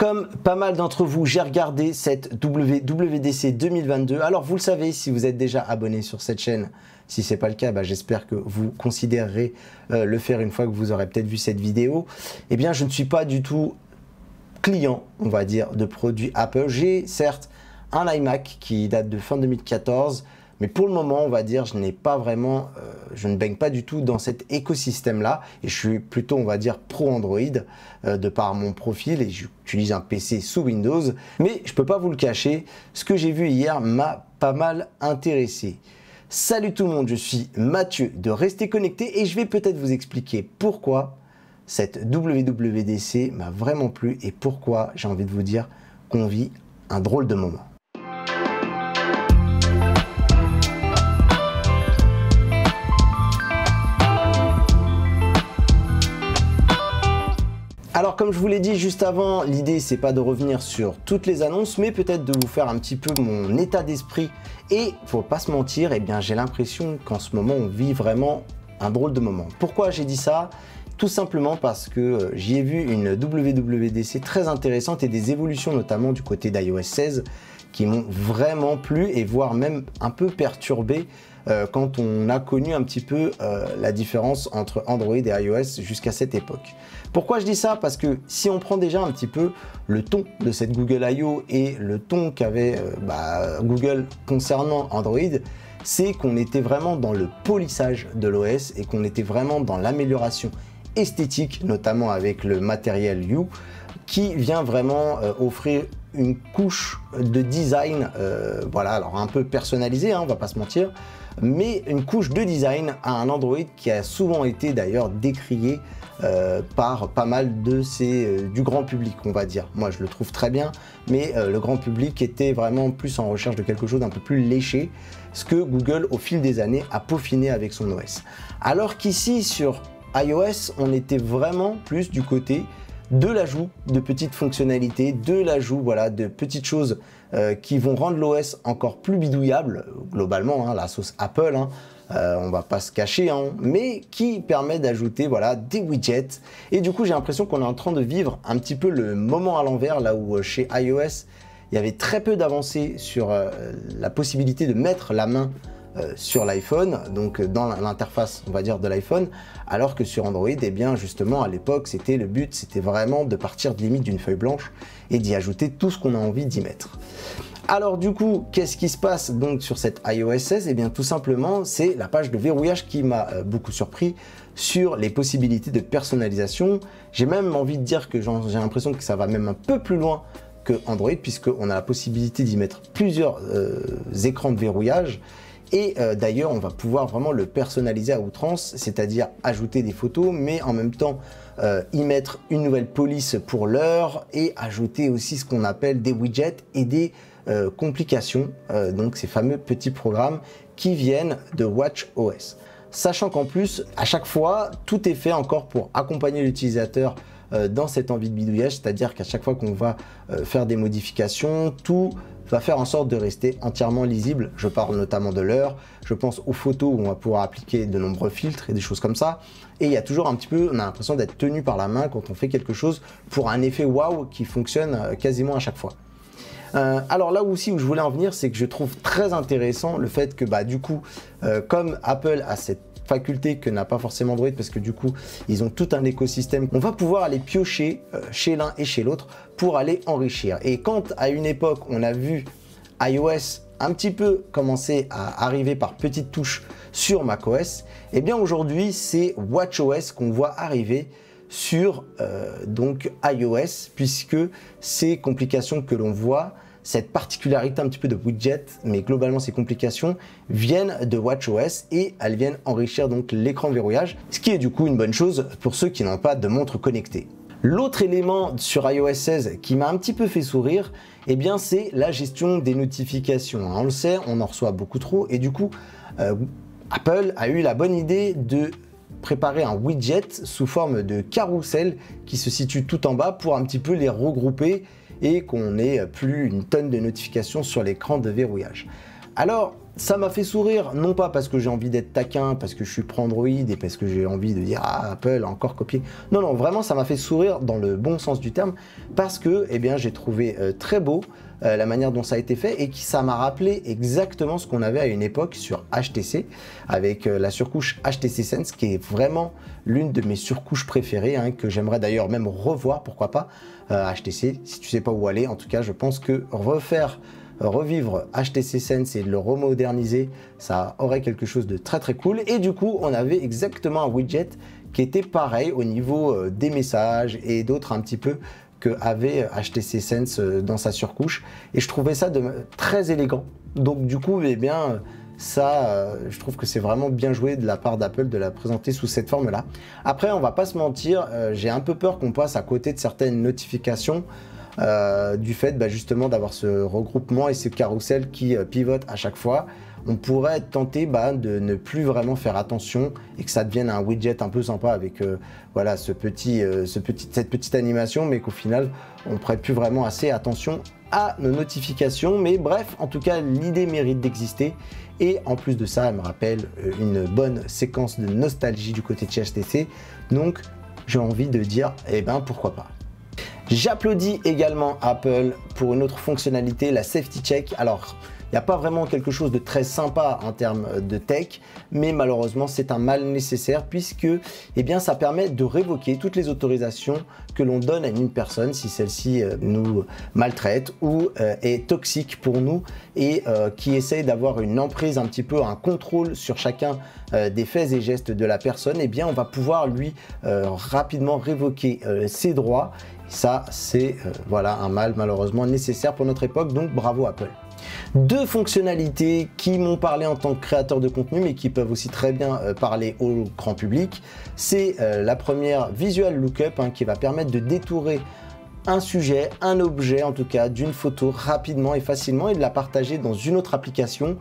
Comme pas mal d'entre vous, j'ai regardé cette WWDC 2022. Alors vous le savez, si vous êtes déjà abonné sur cette chaîne, si ce n'est pas le cas, j'espère que vous considérerez le faire une fois que vous aurez peut-être vu cette vidéo. Eh bien, je ne suis pas du tout client, on va dire, de produits Apple. J'ai certes un iMac qui date de fin 2014, mais pour le moment, on va dire, je n'ai pas vraiment, je ne baigne pas du tout dans cet écosystème-là. Et je suis plutôt, on va dire, pro Android de par mon profil et j'utilise un PC sous Windows. Mais je ne peux pas vous le cacher, ce que j'ai vu hier m'a pas mal intéressé. Salut tout le monde, je suis Mathieu de Rester Connecté et je vais peut-être vous expliquer pourquoi cette WWDC m'a vraiment plu et pourquoi j'ai envie de vous dire qu'on vit un drôle de moment. Alors comme je vous l'ai dit juste avant, l'idée c'est pas de revenir sur toutes les annonces, mais peut-être de vous faire un petit peu mon état d'esprit. Et faut pas se mentir, eh bien j'ai l'impression qu'en ce moment on vit vraiment un drôle de moment. Pourquoi j'ai dit ça? Tout simplement parce que j'y ai vu une WWDC très intéressante et des évolutions notamment du côté d'iOS 16 qui m'ont vraiment plu et voire même un peu perturbé quand on a connu un petit peu la différence entre Android et iOS jusqu'à cette époque. Pourquoi je dis ça? Parce que si on prend déjà un petit peu le ton de cette Google I.O. et le ton qu'avait Google concernant Android, c'est qu'on était vraiment dans le polissage de l'OS et qu'on était vraiment dans l'amélioration esthétique, notamment avec le matériel You, qui vient vraiment offrir une couche de design, voilà, alors un peu personnalisée, on va pas se mentir, mais une couche de design à un Android qui a souvent été d'ailleurs décrié par pas mal de du grand public, on va dire. Moi je le trouve très bien, mais le grand public était vraiment plus en recherche de quelque chose d'un peu plus léché, ce que Google au fil des années a peaufiné avec son OS. Alors qu'ici sur iOS, on était vraiment plus du côté de l'ajout de petites fonctionnalités, de l'ajout de petites choses qui vont rendre l'OS encore plus bidouillable, globalement, la sauce Apple, on va pas se cacher, mais qui permet d'ajouter des widgets. Et du coup, j'ai l'impression qu'on est en train de vivre un petit peu le moment à l'envers, là où chez iOS, il y avait très peu d'avancées sur la possibilité de mettre la main sur l'iPhone, donc dans l'interface on va dire de l'iPhone, alors que sur Android, eh bien justement à l'époque le but c'était vraiment de partir de limite d'une feuille blanche et d'y ajouter tout ce qu'on a envie d'y mettre. Alors du coup, qu'est-ce qui se passe donc sur cette iOS 16? Eh bien tout simplement c'est la page de verrouillage qui m'a beaucoup surpris sur les possibilités de personnalisation. J'ai même envie de dire que j'ai l'impression que ça va même un peu plus loin que Android, puisqu'on a la possibilité d'y mettre plusieurs écrans de verrouillage. Et d'ailleurs, on va pouvoir vraiment le personnaliser à outrance, c'est-à-dire ajouter des photos, mais en même temps y mettre une nouvelle police pour l'heure et ajouter aussi ce qu'on appelle des widgets et des complications, donc ces fameux petits programmes qui viennent de WatchOS. Sachant qu'en plus, à chaque fois, tout est fait encore pour accompagner l'utilisateur dans cette envie de bidouillage, c'est-à-dire qu'à chaque fois qu'on va faire des modifications, tout va faire en sorte de rester entièrement lisible. Je parle notamment de l'heure, je pense aux photos où on va pouvoir appliquer de nombreux filtres et des choses comme ça. Et il y a toujours un petit peu, on a l'impression d'être tenu par la main quand on fait quelque chose pour un effet waouh qui fonctionne quasiment à chaque fois. Alors là aussi où je voulais en venir, c'est que je trouve très intéressant le fait que du coup, comme Apple a cette faculté que n'a pas forcément Android, parce que du coup ils ont tout un écosystème, on va pouvoir aller piocher chez l'un et chez l'autre pour aller enrichir. Et quand à une époque on a vu iOS un petit peu commencer à arriver par petites touches sur macOS, et bien aujourd'hui c'est WatchOS qu'on voit arriver sur donc iOS, puisque ces complications que l'on voit, cette particularité un petit peu de widget, mais globalement ces complications viennent de WatchOS et elles viennent enrichir donc l'écran verrouillage, ce qui est du coup une bonne chose pour ceux qui n'ont pas de montre connectée. L'autre élément sur iOS 16 qui m'a un petit peu fait sourire, eh bien c'est la gestion des notifications. On le sait, on en reçoit beaucoup trop et du coup Apple a eu la bonne idée de préparer un widget sous forme de carrousel qui se situe tout en bas pour un petit peu les regrouper et qu'on n'ait plus une tonne de notifications sur l'écran de verrouillage. Alors Ça m'a fait sourire, non pas parce que j'ai envie d'être taquin, parce que je suis pro Android et parce que j'ai envie de dire ah Apple a encore copié. Non, non, vraiment ça m'a fait sourire dans le bon sens du terme parce que eh bien j'ai trouvé très beau la manière dont ça a été fait et que ça m'a rappelé exactement ce qu'on avait à une époque sur HTC avec la surcouche HTC Sense qui est vraiment l'une de mes surcouches préférées hein, que j'aimerais d'ailleurs même revoir, pourquoi pas HTC. Si tu sais pas où aller, en tout cas je pense que revivre HTC Sense et le remoderniser, ça aurait quelque chose de très très cool. Et du coup, on avait exactement un widget qui était pareil au niveau des messages et d'autres un petit peu que avait HTC Sense dans sa surcouche. Et je trouvais ça très élégant. Donc du coup, eh bien, ça, je trouve que c'est vraiment bien joué de la part d'Apple de la présenter sous cette forme-là. Après, on va pas se mentir, j'ai un peu peur qu'on passe à côté de certaines notifications. Du fait justement d'avoir ce regroupement et ce carrousel qui pivote à chaque fois, on pourrait être tenté de ne plus vraiment faire attention et que ça devienne un widget un peu sympa avec voilà cette petite animation, mais qu'au final on prête plus vraiment assez attention à nos notifications. Mais bref, en tout cas l'idée mérite d'exister et en plus de ça elle me rappelle une bonne séquence de nostalgie du côté de chez HTC, donc j'ai envie de dire eh ben pourquoi pas. J'applaudis également Apple pour une autre fonctionnalité, la Safety Check. Alors, il n'y a pas vraiment quelque chose de très sympa en termes de tech, mais malheureusement, c'est un mal nécessaire puisque eh bien, ça permet de révoquer toutes les autorisations que l'on donne à une personne si celle-ci nous maltraite ou est toxique pour nous et qui essaye d'avoir une emprise un petit peu, un contrôle sur chacun des faits et gestes de la personne. Eh bien, on va pouvoir lui rapidement révoquer ses droits. Ça, c'est voilà, un mal malheureusement nécessaire pour notre époque, donc bravo Apple. Deux fonctionnalités qui m'ont parlé en tant que créateur de contenu, mais qui peuvent aussi très bien parler au grand public. C'est la première Visual Lookup qui va permettre de détourer un sujet, un objet en tout cas, d'une photo rapidement et facilement et de la partager dans une autre application.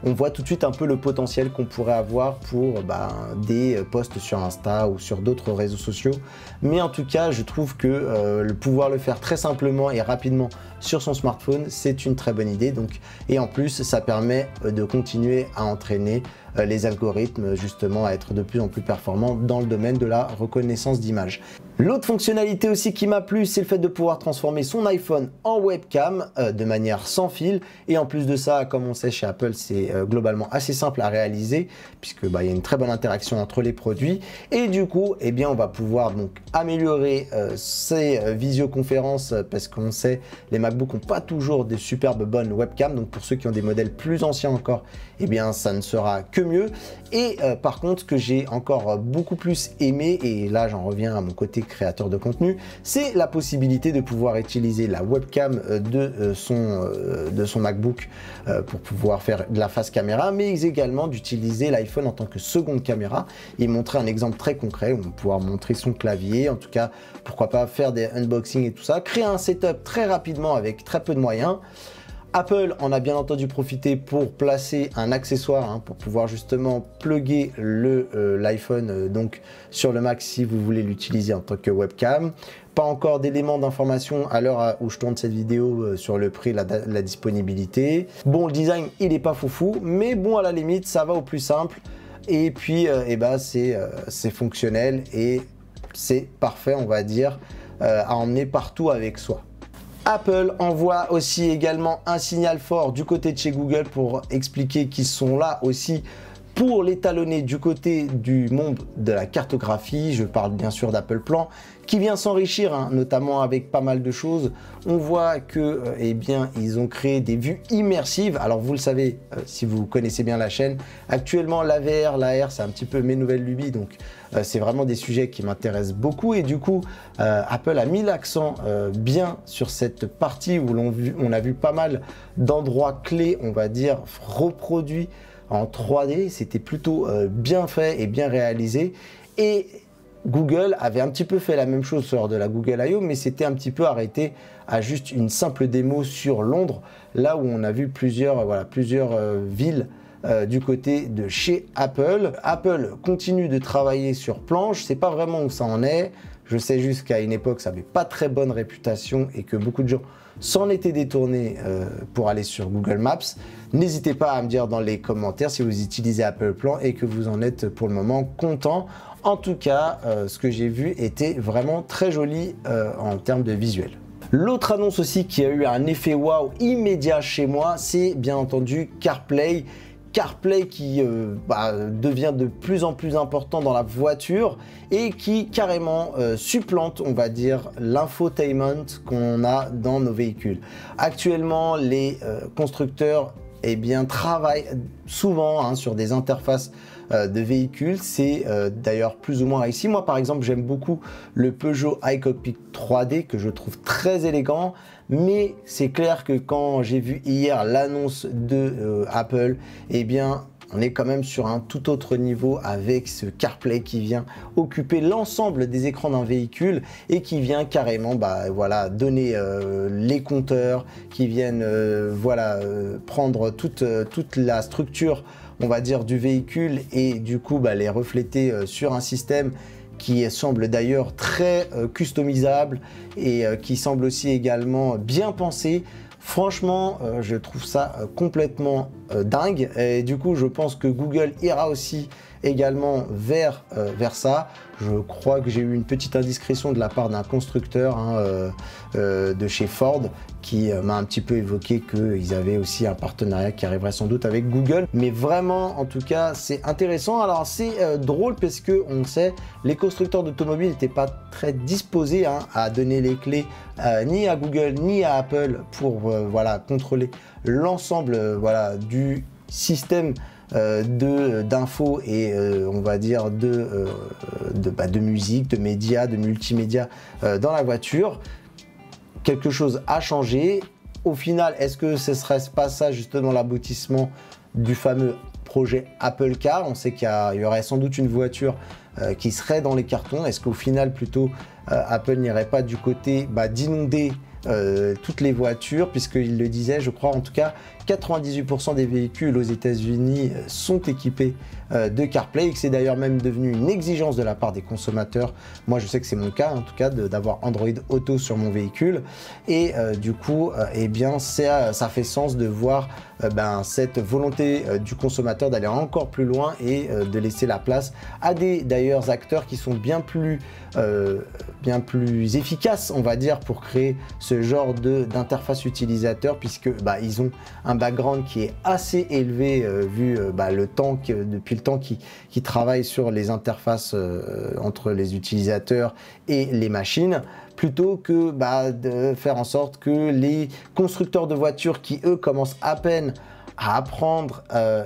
On voit tout de suite un peu le potentiel qu'on pourrait avoir pour des posts sur Insta ou sur d'autres réseaux sociaux. Mais en tout cas, je trouve que pouvoir le faire très simplement et rapidement sur son smartphone, c'est une très bonne idée. Donc, et en plus, ça permet de continuer à entraîner les algorithmes justement à être de plus en plus performants dans le domaine de la reconnaissance d'image. L'autre fonctionnalité aussi qui m'a plu, c'est le fait de pouvoir transformer son iPhone en webcam de manière sans fil. Et en plus de ça, comme on sait chez Apple, c'est globalement assez simple à réaliser puisque il y a une très bonne interaction entre les produits. Et du coup, eh bien, on va pouvoir donc améliorer ces visioconférences parce qu'on sait les MacBook n'ont pas toujours des superbes bonnes webcams. Donc pour ceux qui ont des modèles plus anciens encore, eh bien, ça ne sera que mieux. Et par contre, ce que j'ai encore beaucoup plus aimé, et là j'en reviens à mon côté créateur de contenu, c'est la possibilité de pouvoir utiliser la webcam de son MacBook pour pouvoir faire de la face caméra, mais également d'utiliser l'iPhone en tant que seconde caméra et montrer un exemple très concret où on va pouvoir montrer son clavier, en tout cas pourquoi pas faire des unboxings et tout ça, créer un setup très rapidement avec très peu de moyens. Apple en a bien entendu profité pour placer un accessoire pour pouvoir justement plugger l'iPhone donc sur le Mac si vous voulez l'utiliser en tant que webcam. Pas encore d'éléments d'information à l'heure où je tourne cette vidéo sur le prix, la disponibilité. Bon, le design il n'est pas foufou, mais bon à la limite ça va au plus simple et puis c'est fonctionnel et c'est parfait on va dire à emmener partout avec soi. Apple envoie aussi également un signal fort du côté de chez Google pour expliquer qu'ils sont là aussi pour l'étalonner du côté du monde de la cartographie. Je parle bien sûr d'Apple Plan qui vient s'enrichir notamment avec pas mal de choses. On voit que ils ont créé des vues immersives. Alors vous le savez si vous connaissez bien la chaîne, actuellement la VR, la R c'est un petit peu mes nouvelles lubies, donc c'est vraiment des sujets qui m'intéressent beaucoup et du coup Apple a mis l'accent bien sur cette partie où on a vu pas mal d'endroits clés, on va dire, reproduits en 3D. C'était plutôt bien fait et bien réalisé et Google avait un petit peu fait la même chose lors de la Google I.O. mais c'était un petit peu arrêté à juste une simple démo sur Londres, là où on a vu plusieurs villes du côté de chez Apple. Apple continue de travailler sur planche, c'est pas vraiment où ça en est. Je sais juste qu'à une époque, ça n'avait pas très bonne réputation et que beaucoup de gens s'en étaient détournés pour aller sur Google Maps. N'hésitez pas à me dire dans les commentaires si vous utilisez Apple Plan et que vous en êtes pour le moment content. En tout cas, ce que j'ai vu était vraiment très joli en termes de visuel. L'autre annonce aussi qui a eu un effet waouh immédiat chez moi, c'est bien entendu CarPlay. CarPlay qui devient de plus en plus important dans la voiture et qui carrément supplante, on va dire, l'infotainment qu'on a dans nos véhicules. Actuellement, les constructeurs travaillent souvent sur des interfaces de véhicules. C'est d'ailleurs plus ou moins réussi. Moi, par exemple, j'aime beaucoup le Peugeot iCockpit 3D que je trouve très élégant. Mais c'est clair que quand j'ai vu hier l'annonce de Apple, on est quand même sur un tout autre niveau avec ce CarPlay qui vient occuper l'ensemble des écrans d'un véhicule et qui vient carrément donner les compteurs, qui viennent prendre toute la structure, on va dire, du véhicule et du coup les refléter sur un système qui semble d'ailleurs très customisable et qui semble aussi également bien pensé. Franchement, je trouve ça complètement dingue et du coup, je pense que Google ira aussi également vers ça. Je crois que j'ai eu une petite indiscrétion de la part d'un constructeur de chez Ford qui m'a un petit peu évoqué qu'ils avaient aussi un partenariat qui arriverait sans doute avec Google. Mais vraiment, en tout cas, c'est intéressant. Alors, c'est drôle parce que on sait, les constructeurs d'automobiles n'étaient pas très disposés à donner les clés ni à Google ni à Apple pour contrôler l'ensemble du système d'infos et on va dire de musique, de médias, de multimédia dans la voiture. Quelque chose a changé. Au final, est-ce que ce serait pas ça justement l'aboutissement du fameux projet Apple Car? On sait qu'il y aurait sans doute une voiture qui serait dans les cartons. Est-ce qu'au final plutôt Apple n'irait pas du côté d'inonder toutes les voitures, puisqu'il le disait, je crois, en tout cas 98% des véhicules aux États-Unis sont équipés de CarPlay et que c'est d'ailleurs même devenu une exigence de la part des consommateurs. Moi, je sais que c'est mon cas, en tout cas, d'avoir Android Auto sur mon véhicule et du coup, ça fait sens de voir cette volonté du consommateur d'aller encore plus loin et de laisser la place à d'ailleurs acteurs qui sont bien plus efficaces, on va dire, pour créer ce genre d'interface utilisateur, puisque ils ont un background qui est assez élevé vu depuis le temps qu'ils travaillent sur les interfaces entre les utilisateurs et les machines, plutôt que de faire en sorte que les constructeurs de voitures qui eux commencent à peine à apprendre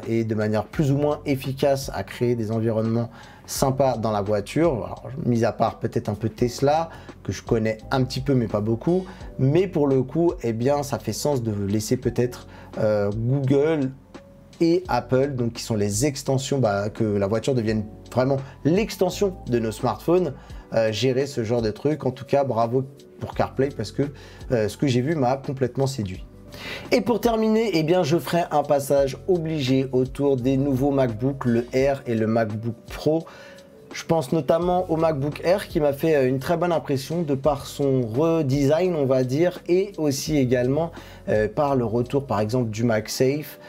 et de manière plus ou moins efficace à créer des environnements sympas dans la voiture, alors, mis à part peut-être un peu Tesla que je connais un petit peu mais pas beaucoup, mais pour le coup ça fait sens de laisser peut-être Google et Apple, donc qui sont les extensions, que la voiture devienne vraiment l'extension de nos smartphones, gérer ce genre de truc. En tout cas, bravo pour CarPlay parce que ce que j'ai vu m'a complètement séduit. Et pour terminer, je ferai un passage obligé autour des nouveaux MacBook, le Air et le MacBook Pro. Je pense notamment au MacBook Air qui m'a fait une très bonne impression de par son redesign, on va dire, et aussi également par le retour par exemple du MagSafe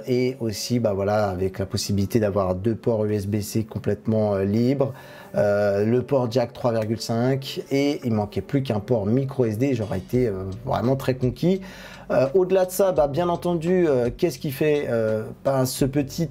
et aussi avec la possibilité d'avoir 2 ports USB-C complètement libres, le port jack 3,5 et il manquait plus qu'un port micro SD. J'aurais été vraiment très conquis. Au-delà de ça, bien entendu, qu'est-ce qui fait ce petit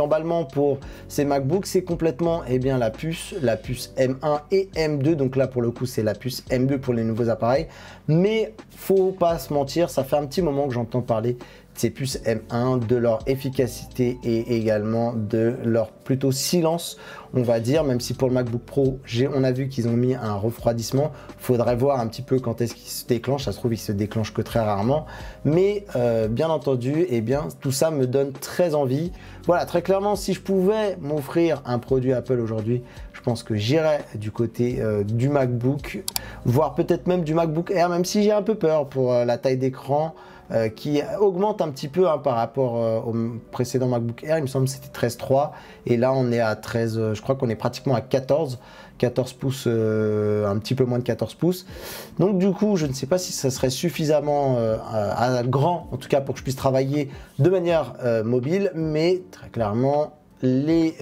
emballement pour ces MacBooks? C'est complètement la puce M1 et M2. Donc là, pour le coup, c'est la puce M2 pour les nouveaux appareils. Mais faut pas se mentir, ça fait un petit moment que j'entends parler de ces puces M1, de leur efficacité et également de leur plutôt silence, on va dire, même si pour le MacBook Pro, on a vu qu'ils ont mis un refroidissement. Faudrait voir un petit peu quand est-ce qu'il se déclenche. Ça se trouve, il se déclenche que très rarement. Mais bien entendu, tout ça me donne très envie. Voilà, très clairement, si je pouvais m'offrir un produit Apple aujourd'hui, je pense que j'irais du côté du MacBook, voire peut-être même du MacBook Air, même si j'ai un peu peur pour la taille d'écran. qui augmente un petit peu hein, par rapport au précédent MacBook Air. Il me semble que c'était 13.3 et là on est à 13, je crois qu'on est pratiquement à 14 pouces, un petit peu moins de 14 pouces. Donc du coup, je ne sais pas si ça serait suffisamment grand, en tout cas pour que je puisse travailler de manière mobile, mais très clairement, les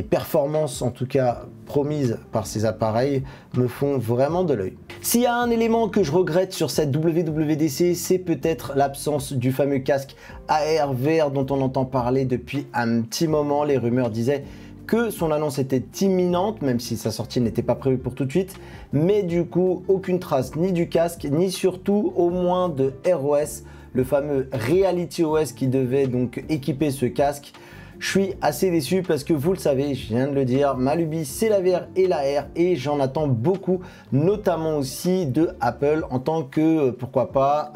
performances en tout cas promises par ces appareils me font vraiment de l'œil. S'il y a un élément que je regrette sur cette WWDC, c'est peut-être l'absence du fameux casque AR VR dont on entend parler depuis un petit moment. Les rumeurs disaient que son annonce était imminente, même si sa sortie n'était pas prévue pour tout de suite, mais du coup aucune trace ni du casque ni surtout au moins de ROS, le fameux Reality OS qui devait donc équiper ce casque. Je suis assez déçu parce que vous le savez, je viens de le dire, ma lubie c'est la VR et la R et j'en attends beaucoup, notamment aussi de Apple en tant que, pourquoi pas,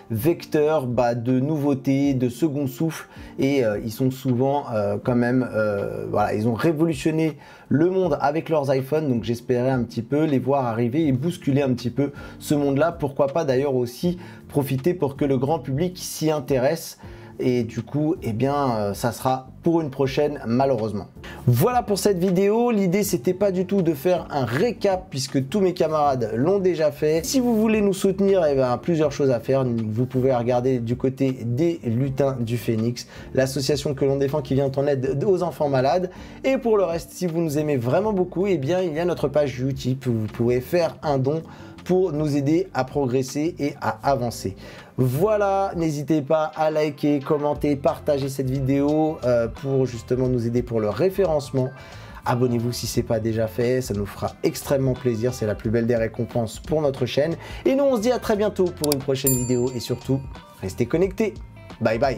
vecteur de nouveautés, de second souffle et ils sont souvent quand même, voilà, ils ont révolutionné le monde avec leurs iPhones, donc j'espérais un petit peu les voir arriver et bousculer un petit peu ce monde-là, pourquoi pas d'ailleurs aussi profiter pour que le grand public s'y intéresse. Et du coup, eh bien, ça sera pour une prochaine, malheureusement. Voilà pour cette vidéo. L'idée, c'était pas du tout de faire un récap puisque tous mes camarades l'ont déjà fait. Si vous voulez nous soutenir, eh bien, plusieurs choses à faire. Vous pouvez regarder du côté des Lutins du Phénix, l'association que l'on défend qui vient en aide aux enfants malades. Et pour le reste, si vous nous aimez vraiment beaucoup, eh bien, il y a notre page Utip où vous pouvez faire un don pour nous aider à progresser et à avancer. Voilà, n'hésitez pas à liker, commenter, partager cette vidéo pour justement nous aider pour le référencement. Abonnez-vous si ce n'est pas déjà fait, ça nous fera extrêmement plaisir, c'est la plus belle des récompenses pour notre chaîne. Et nous on se dit à très bientôt pour une prochaine vidéo et surtout, restez connectés. Bye bye.